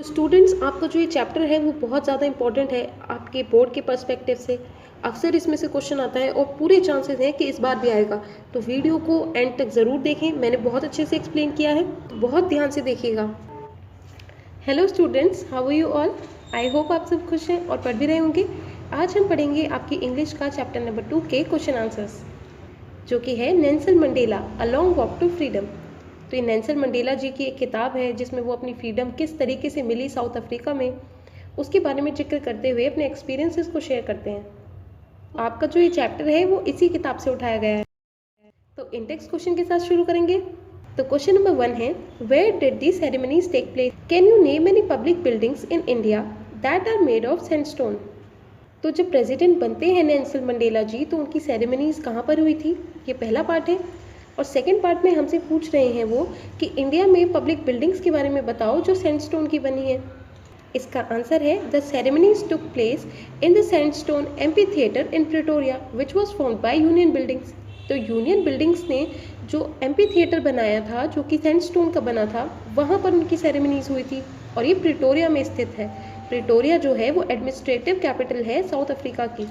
Students, आपका जो ये चैप्टर है वो बहुत ज़्यादा इंपॉर्टेंट है आपके बोर्ड के पर्सपेक्टिव से। अक्सर इसमें से क्वेश्चन आता है और पूरे चांसेस हैं कि इस बार भी आएगा। तो वीडियो को एंड तक ज़रूर देखें, मैंने बहुत अच्छे से एक्सप्लेन किया है, तो बहुत ध्यान से देखिएगा। Hello students, how are you all? I hope आप सब खुश हैं और पढ़ भी रहे होंगे। आज हम पढ़ेंगे आपकी इंग्लिश का चैप्टर नंबर 2 के क्वेश्चन आंसर्स, जो कि है Nelson Mandela a long walk to freedom. तो ये नेल्सन मंडेला जी की एक किताब है जिसमें वो अपनी फ्रीडम किस तरीके से मिली साउथ अफ्रीका में, उसके बारे में जिक्र करते हुए अपने एक्सपीरियंसेस को शेयर करते हैं। आपका जो ये चैप्टर है वो इसी किताब से उठाया गया है। तो इंडेक्स क्वेश्चन के साथ शुरू करेंगे। तो क्वेश्चन नंबर 1 है, where did the ceremonies take place? Can you name any public buildings in India that are made of sandstone? तो जब प्रेसिडेंट बनते हैं नेल्सन मंडेला जी, तो उनकी सेरेमनीज कहाँ पर हुई थी? ये पहला पार्ट है। और सेकंड पार्ट में हमसे पूछ रहे हैं वो कि इंडिया में पब्लिक बिल्डिंग्स के बारे में बताओ जो सैंडस्टोन की बनी है। इसका आंसर है, the ceremonies took place in the sandstone amphi theatre in Pretoria which was formed by union buildings. तो यूनियन बिल्डिंग्स ने जो एम्पी थिएटर बनाया था, जो कि सैंडस्टोन का बना था, वहाँ पर उनकी सेरेमनीज हुई थी और ये प्रिटोरिया में स्थित है। प्रिटोरिया जो है वो एडमिनिस्ट्रेटिव कैपिटल है साउथ अफ्रीका की।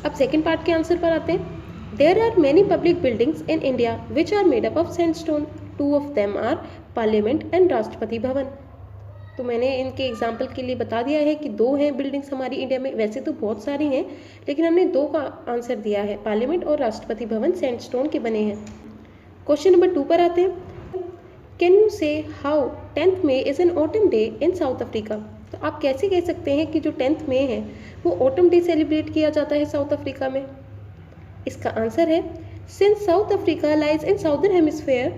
अब सेकेंड पार्ट के आंसर पर आते हैं। There are many public buildings in India which are made up of sandstone. Two of them are Parliament and Rashtrapati Bhavan. तो मैंने इनके एग्जाम्पल के लिए बता दिया है कि 2 हैं बिल्डिंग्स हमारी इंडिया में। वैसे तो बहुत सारी हैं, लेकिन हमने 2 का आंसर दिया है, पार्लियामेंट और राष्ट्रपति भवन सैंडस्टोन के बने हैं। क्वेश्चन नंबर 2 पर आते हैं। कैन यू से how 10th May is an autumn day in South Africa? तो आप कैसे कह सकते हैं कि जो 10th May है वो ऑटम डे सेलिब्रेट किया जाता है साउथ अफ्रीका में? इसका आंसर है, since South Africa lies in southern hemisphere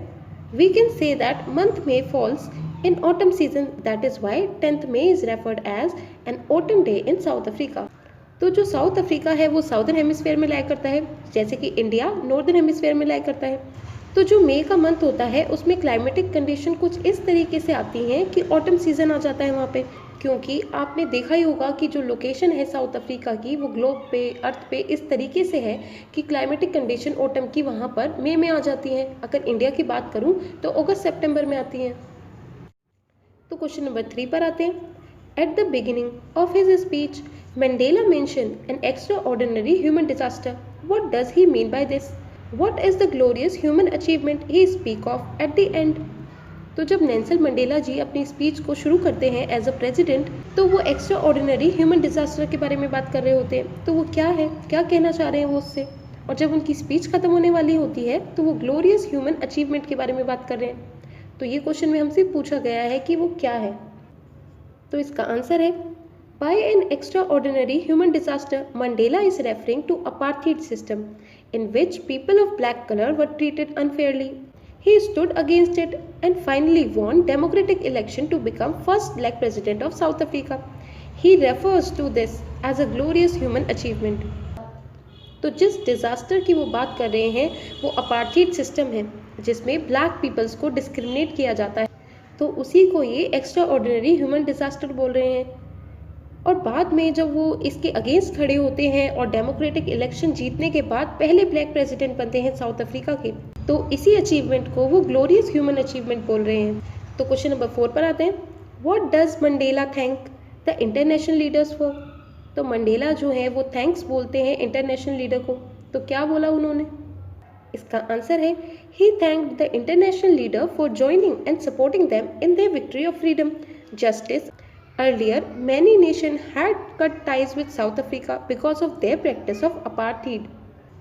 we can say that month May falls in autumn season, that is why 10th May is referred as an autumn day in South Africa. तो जो south Africa है वो southern hemisphere में लाया करता है, जैसे कि इंडिया नॉर्दर्न हेमिस्फीयर में लाया करता है। तो जो मई का मंथ होता है उसमें क्लाइमेटिक कंडीशन कुछ इस तरीके से आती हैं कि ऑटम सीजन आ जाता है वहाँ पे, क्योंकि आपने देखा ही होगा कि जो लोकेशन है साउथ अफ्रीका की वो ग्लोब पे, अर्थ पे इस तरीके से है कि क्लाइमेटिक कंडीशन ऑटम की वहाँ पर मई में आ जाती हैं। अगर इंडिया की बात करूँ तो अगस्त सितंबर में आती हैं। तो क्वेश्चन नंबर 3 पर आते हैं। At the beginning of his speech Mandela mention N extraordinary human disaster. What does he mean by this? What is the glorious human achievement he speak of at the end? तो जब Nelson Mandela जी अपनी speech को शुरू करते हैं as a president, तो वो extra ordinary human disaster के बारे में बात कर रहे होते हैं। तो वो क्या है, क्या कहना चाह रहे हैं वो उससे? और जब उनकी स्पीच खत्म होने वाली होती है तो वो ग्लोरियस ह्यूमन अचीवमेंट के बारे में बात कर रहे हैं। तो ये क्वेश्चन में हमसे पूछा गया है कि वो क्या है। तो इसका आंसर है, by an extraordinary human disaster Mandela is referring to apartheid system in which people of black colour were treated unfairly. He stood against it and finally won democratic election to become first black president of South Africa. He refers to this as a glorious human achievement. तो जिस disaster की वो बात कर रहे हैं वो apartheid system है जिसमें ब्लैक पीपल्स को डिस्क्रिमिनेट किया जाता है, तो उसी को ये एक्स्ट्रा ऑर्डिनरी ह्यूमन डिज़ास्टर बोल रहे हैं। और बाद में जब वो इसके अगेंस्ट खड़े होते हैं और डेमोक्रेटिक इलेक्शन जीतने के बाद पहले ब्लैक प्रेसिडेंट बनते हैं साउथ अफ्रीका के, तो इसी अचीवमेंट को वो ग्लोरियस ह्यूमन अचीवमेंट बोल रहे हैं। तो क्वेश्चन नंबर 4 पर आते हैं। What does Mandela thank the international leaders for? तो मंडेला जो है वो थैंक्स बोलते हैं इंटरनेशनल लीडर को। तो क्या बोला उन्होंने? इसका आंसर है, he thanked the international leader for joining and supporting them in their victory of freedom, justice. Earlier, many nations had cut ties with South Africa because of their practice of apartheid.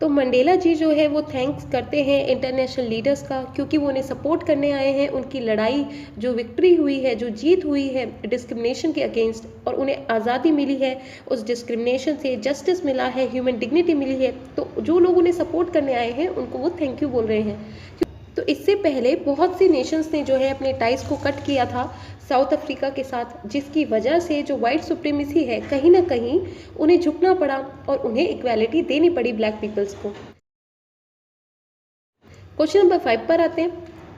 तो Mandela जी जो है वो thanks करते हैं international leaders का, क्योंकि वो उन्हें सपोर्ट करने आए हैं। उनकी लड़ाई जो विक्ट्री हुई है, जो जीत हुई है डिस्क्रिमिनेशन के अगेंस्ट, और उन्हें आज़ादी मिली है, उस डिस्क्रिमिनेशन से जस्टिस मिला है, ह्यूमन डिग्निटी मिली है। तो जो लोग उन्हें सपोर्ट करने आए हैं उनको वो थैंक यू बोल रहे हैं। तो इससे पहले बहुत सी नेशंस ने जो है अपने टाइज को कट किया था साउथ अफ्रीका के साथ, जिसकी वजह से जो वाइट सुप्रीमेसी है कहीं ना कहीं उन्हें झुकना पड़ा और उन्हें इक्वालिटी देनी पड़ी ब्लैक पीपल्स को। क्वेश्चन नंबर 5 पर आते हैं।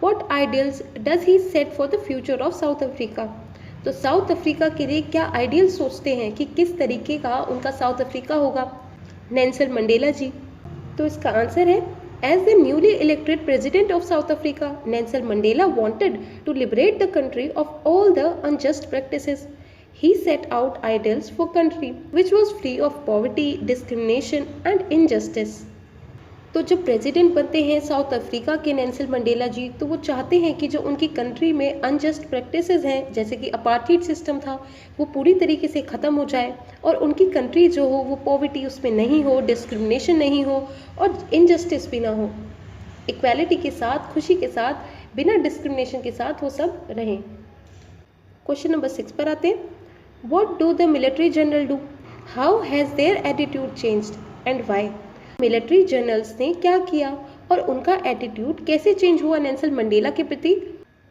What ideals does he set for the future of South Africa? तो साउथ अफ्रीका के लिए क्या आइडियल सोचते हैं कि किस तरीके का उनका साउथ अफ्रीका होगा नेल्सन मंडेला जी? तो इसका आंसर है, As the newly elected president of South Africa, Nelson Mandela wanted to liberate the country of all the unjust practices. He set out ideals for country which was free of poverty, discrimination and injustice. तो जब president बनते हैं south Africa के Nelson Mandela जी, तो वो चाहते हैं कि जो उनकी कंट्री में अनजस्ट प्रैक्टिसेस हैं, जैसे कि अपार्थाइड सिस्टम था, वो पूरी तरीके से ख़त्म हो जाए और उनकी कंट्री जो हो वो पॉवर्टी उसमें नहीं हो, डिस्क्रिमिनेशन नहीं हो और इनजस्टिस भी ना हो। इक्वालिटी के साथ, खुशी के साथ, बिना डिस्क्रिमिनेशन के साथ वो सब रहें। क्वेश्चन नंबर 6 पर आते हैं। What do the military general do? How has their attitude changed and why? Military generals ने क्या किया और उनका एटीट्यूड कैसे चेंज हुआ नेल्सन मंडेला के प्रति?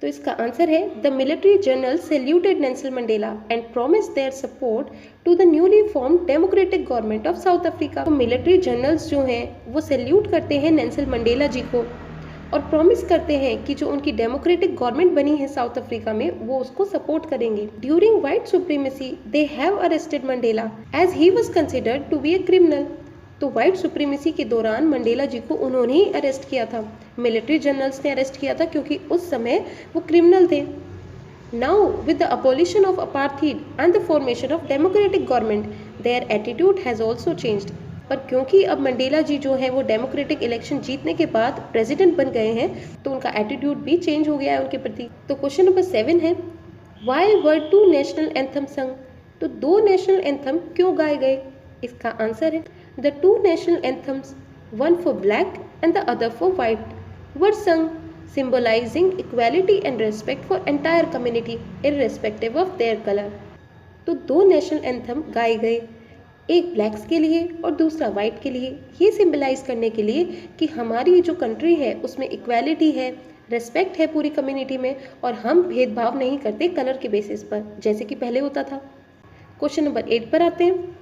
तो इसका आंसर है the military general saluted Nelson Mandela and promised their support to the newly formed democratic government of South Africa. तो मिलिट्री जनरल्स जो हैं वो सैल्यूट करते हैं नेल्सन मंडेला जी को और प्रॉमिस करते हैं कि जो उनकी डेमोक्रेटिक गवर्नमेंट बनी है साउथ अफ्रीका में वो उसको सपोर्ट करेंगे। During white supremacy they have arrested Mandela as he was considered to be a criminal. तो व्हाइट सुप्रीमेसी के दौरान मंडेला जी को उन्होंने ही अरेस्ट किया था, मिलिट्री जनरल्स ने अरेस्ट किया था क्योंकि उस समय वो क्रिमिनल थे। Now with the abolition of apartheid and the formation of democratic government their attitude has also changed. पर क्योंकि अब मंडेला जी जो है वो डेमोक्रेटिक इलेक्शन जीतने के बाद प्रेसिडेंट बन गए हैं तो उनका एटीट्यूड भी चेंज हो गया है उनके प्रति। तो क्वेश्चन नंबर 7 है व्हाई वर 2 नेशनल एंथम संग? तो 2 नेशनल एंथम क्यों गाए गए? इसका आंसर है The 2 national anthems, one for black and the other for white, were sung symbolizing equality and respect for entire community irrespective of their color. तो 2 national anthem गाए गए, एक ब्लैक्स के लिए और दूसरा वाइट के लिए, ये सिंबलाइज करने के लिए कि हमारी जो कंट्री है उसमें इक्वालिटी है, रेस्पेक्ट है पूरी कम्युनिटी में और हम भेदभाव नहीं करते कलर के बेसिस पर जैसे कि पहले होता था। क्वेश्चन नंबर 8 पर आते हैं।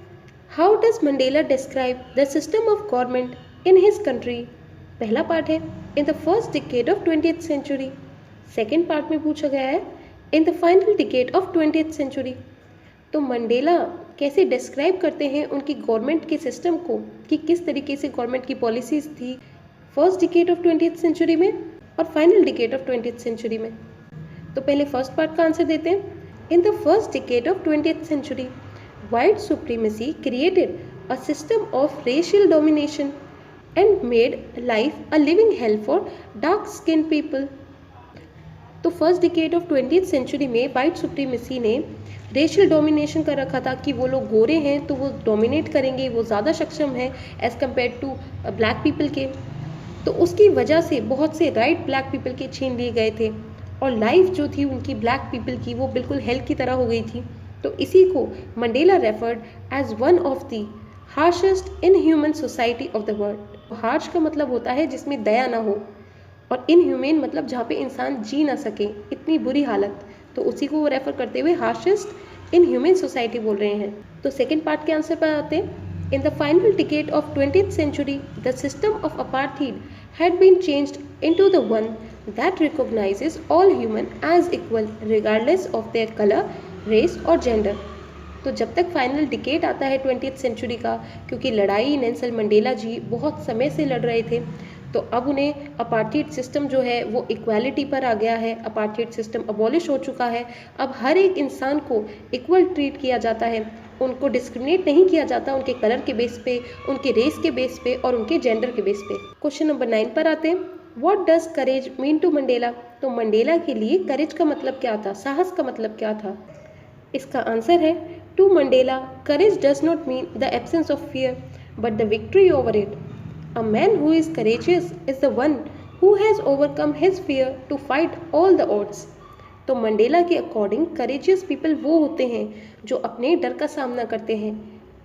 How does Mandela describe the system of government in his country? पहला पार्ट है in the first decade of 20th century. Second part में पूछा गया है in the final decade of 20th century. तो मंडेला कैसे डिस्क्राइब करते हैं उनकी गवर्नमेंट के सिस्टम को कि किस तरीके से गवर्नमेंट की पॉलिसीज थी first decade of 20th century में और final decade of 20th century में। तो पहले फर्स्ट पार्ट का आंसर देते हैं। In the first decade of 20th century white supremacy created a system of racial domination and made life a living hell for dark skinned people. तो first decade of 20th century में white supremacy ने racial domination कर रखा था कि वो लोग गोरे हैं तो वो डोमिनेट करेंगे, वो ज़्यादा सक्षम है as compare to black people के। तो उसकी वजह से बहुत से राइट ब्लैक पीपल के छीन लिए गए थे और लाइफ जो थी उनकी ब्लैक पीपल की वो बिल्कुल हेल की तरह हो गई थी। तो इसी को Mandela referred as one of the harshest inhuman society of the world. Harsh का मतलब होता है जिसमें दया ना हो और इनह्यूमन मतलब जहाँ पे इंसान जी ना सके, इतनी बुरी हालत, तो उसी को वो रेफर करते हुए हार्शेस्ट इनह्यूमन सोसाइटी बोल रहे हैं। तो सेकेंड पार्ट के आंसर पर आते हैं। In the final decade of 20th century the system of apartheid had been changed into the one that recognizes all human as equal regardless of their color, race और gender। तो जब तक final decade आता है 20th century का, क्योंकि लड़ाई Nelson Mandela जी बहुत समय से लड़ रहे थे, तो अब उन्हें अपार्थाइड सिस्टम जो है वो इक्वालिटी पर आ गया है, अपार्थाइड सिस्टम अबॉलिश हो चुका है। अब हर एक इंसान को इक्वल ट्रीट किया जाता है, उनको डिस्क्रिमिनेट नहीं किया जाता उनके कलर के बेस पे, उनके रेस के बेस पे और उनके जेंडर के बेस पे। क्वेश्चन नंबर 9 पर आते हैं। What does courage mean to Mandela? तो मंडेला के लिए करेज का मतलब क्या था, साहस का मतलब क्या था? इसका आंसर है to Mandela courage does not mean the absence of fear but the victory over it. A man who is courageous is the one who has overcome his fear to fight all the odds। तो Mandela के according courageous people वो होते हैं जो अपने डर का सामना करते हैं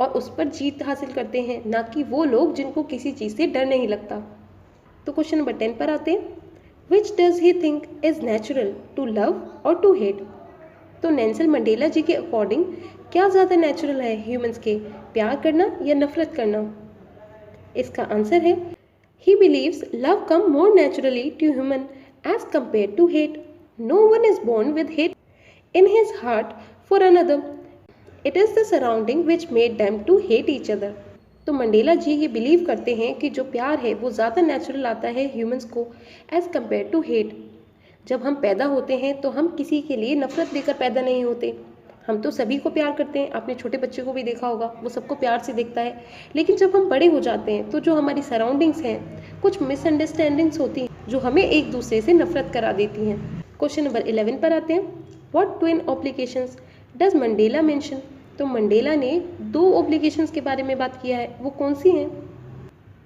और उस पर जीत हासिल करते हैं, ना कि वो लोग जिनको किसी चीज़ से डर नहीं लगता। तो क्वेश्चन नंबर 10 पर आते हैं। Which does he think is natural to love or to hate? तो नेल्सन मंडेला जी के अकॉर्डिंग क्या ज़्यादा नेचुरल है ह्यूमंस के, प्यार करना या नफरत करना? इसका आंसर है he believes love come more naturally to human as compare to hate. No one is born with hate in his heart for another, it is the surrounding which made them to hate each other. तो Mandela ji ये believe करते हैं कि जो प्यार है वो ज़्यादा नेचुरल आता है ह्यूमंस को एज़ कम्पेयर टू हेट। जब हम पैदा होते हैं तो हम किसी के लिए नफरत लेकर पैदा नहीं होते, हम तो सभी को प्यार करते हैं। आपने छोटे बच्चे को भी देखा होगा, वो सबको प्यार से देखता है। लेकिन जब हम बड़े हो जाते हैं तो जो हमारी सराउंडिंग्स हैं, कुछ मिसअंडरस्टैंडिंग्स होती हैं जो हमें एक दूसरे से नफरत करा देती हैं। क्वेश्चन नंबर 11 पर आते हैं। What twin obligations does Mandela mention? तो मंडेला ने 2 ऑब्लिगेशंस के बारे में बात किया है, वो कौन सी हैं?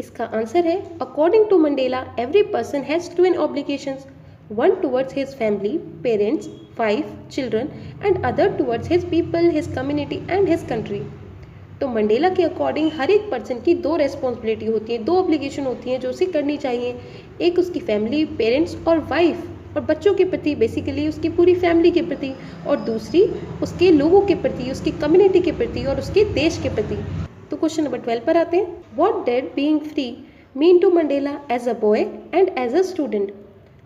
इसका आंसर है according to Mandela every person has twin obligations, one towards his family, parents, wife, children and other towards his people, his community and his country। तो मंडेला के अकॉर्डिंग हर एक पर्सन की 2 रेस्पॉन्सिबिलिटी होती हैं, 2 ऑब्लिगेशन होती हैं जो उसे करनी चाहिए। एक उसकी फैमिली, पेरेंट्स और वाइफ और बच्चों के प्रति, बेसिकली उसकी पूरी फैमिली के प्रति, और दूसरी उसके लोगों के प्रति, उसकी कम्युनिटी के प्रति और उसके देश के प्रति। तो क्वेश्चन नंबर 12 पर आते हैं। What did being free mean to Mandela as a boy and as a student?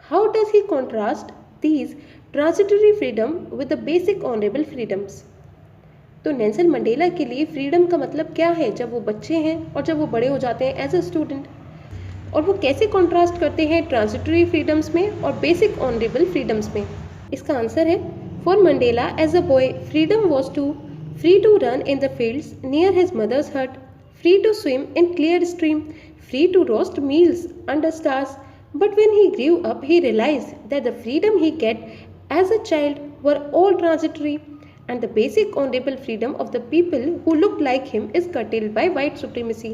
How does he contrast these transitory freedom with the basic honorable freedoms? तो नेल्सन मंडेला के लिए फ्रीडम का मतलब क्या है जब वो बच्चे हैं और जब वो बड़े हो जाते हैं एज अ स्टूडेंट, और वो कैसे कॉन्ट्रास्ट करते हैं ट्रांजिटरी फ्रीडम्स में और बेसिक ऑनरेबल फ्रीडम्स में? इसका आंसर है for Mandela as a boy freedom was to free to run in the fields near his mother's hut, free to swim in clear stream, free to roast meals under stars. But when he grew up, he realized that the freedom he get as a child were all transitory, and the basic honorable freedom of the people who looked like him is curtailed by white supremacy।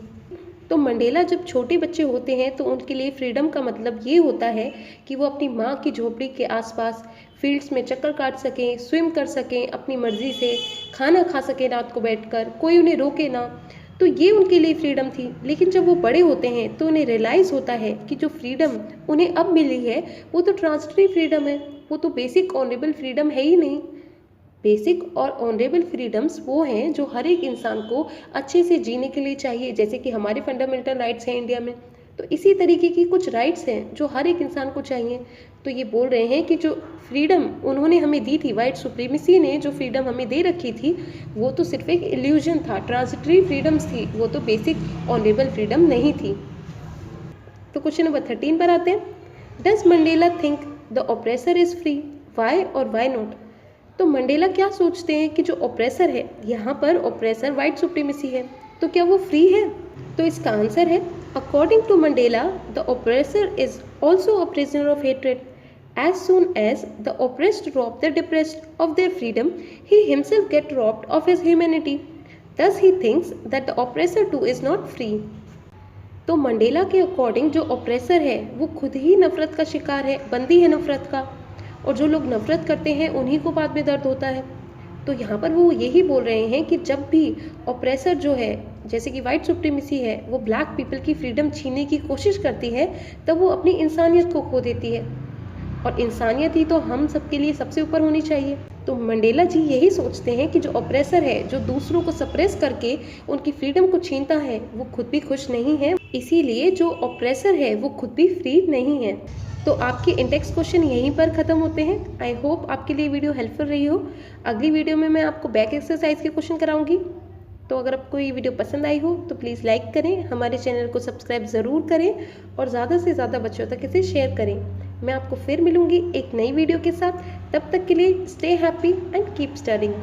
तो Mandela जब छोटे बच्चे होते हैं तो उनके लिए freedom का मतलब ये होता है कि वो अपनी माँ की झोपड़ी के आसपास फील्ड्स में चक्कर काट सकें, स्विम कर सकें, अपनी मर्जी से खाना खा सकें रात को बैठकर, कोई उन्हें रोके ना। तो ये उनके लिए फ्रीडम थी। लेकिन जब वो बड़े होते हैं तो उन्हें रियलाइज़ होता है कि जो फ्रीडम उन्हें अब मिली है वो तो ट्रांजिटरी फ्रीडम है, वो तो बेसिक ऑनरेबल फ्रीडम है ही नहीं। बेसिक और ऑनरेबल फ्रीडम्स वो हैं जो हर एक इंसान को अच्छे से जीने के लिए चाहिए, जैसे कि हमारे फंडामेंटल राइट्स हैं इंडिया में। तो इसी तरीके की कुछ राइट्स हैं जो हर एक इंसान को चाहिए। तो ये बोल रहे हैं कि जो फ्रीडम उन्होंने हमें दी थी, वाइट सुप्रीमेसी ने जो फ्रीडम हमें दे रखी थी, वो तो सिर्फ एक इल्यूजन था, ट्रांजिटरी फ्रीडम्स थी, वो तो बेसिक ऑनरेबल फ्रीडम नहीं थी। तो क्वेश्चन नंबर 13 पर आते हैं। Does Mandela think the oppressor is free, why or why not? तो मंडेला क्या सोचते हैं कि जो ऑप्रेसर है, यहाँ पर ऑप्रेसर वाइट सुप्रीमेसी है, तो क्या वो फ्री है? तो इसका आंसर है according to Mandela the oppressor is also a prisoner of hatred. As soon as the oppressed rob the depressed of their freedom, he himself gets robbed of his humanity. Thus he thinks that the oppressor too is not free। तो Mandela के according जो oppressor है वो खुद ही नफरत का शिकार है, बंदी है नफरत का, और जो लोग नफरत करते हैं उन्हीं को बाद में दर्द होता है। तो यहाँ पर वो यही बोल रहे हैं कि जब भी ऑप्रेसर जो है, जैसे कि वाइट सुप्रीमेसी है, वो ब्लैक पीपल की फ्रीडम छीनने की कोशिश करती है, तब वो अपनी इंसानियत को खो देती है, और इंसानियत ही तो हम सबके लिए सबसे ऊपर होनी चाहिए। तो मंडेला जी यही सोचते हैं कि जो ऑप्रेसर है, जो दूसरों को सप्रेस करके उनकी फ्रीडम को छीनता है, वो खुद भी खुश नहीं है, इसीलिए जो ऑप्रेसर है वो खुद भी फ्री नहीं है। तो आपके इंडेक्स क्वेश्चन यहीं पर ख़त्म होते हैं। आई होप आपके लिए वीडियो हेल्पफुल रही हो। अगली वीडियो में मैं आपको बैक एक्सरसाइज के क्वेश्चन कराऊंगी। तो अगर आपको ये वीडियो पसंद आई हो तो प्लीज़ लाइक करें, हमारे चैनल को सब्सक्राइब ज़रूर करें और ज़्यादा से ज़्यादा बच्चों तक इसे शेयर करें। मैं आपको फिर मिलूंगी एक नई वीडियो के साथ। तब तक के लिए stay happy and keep studying.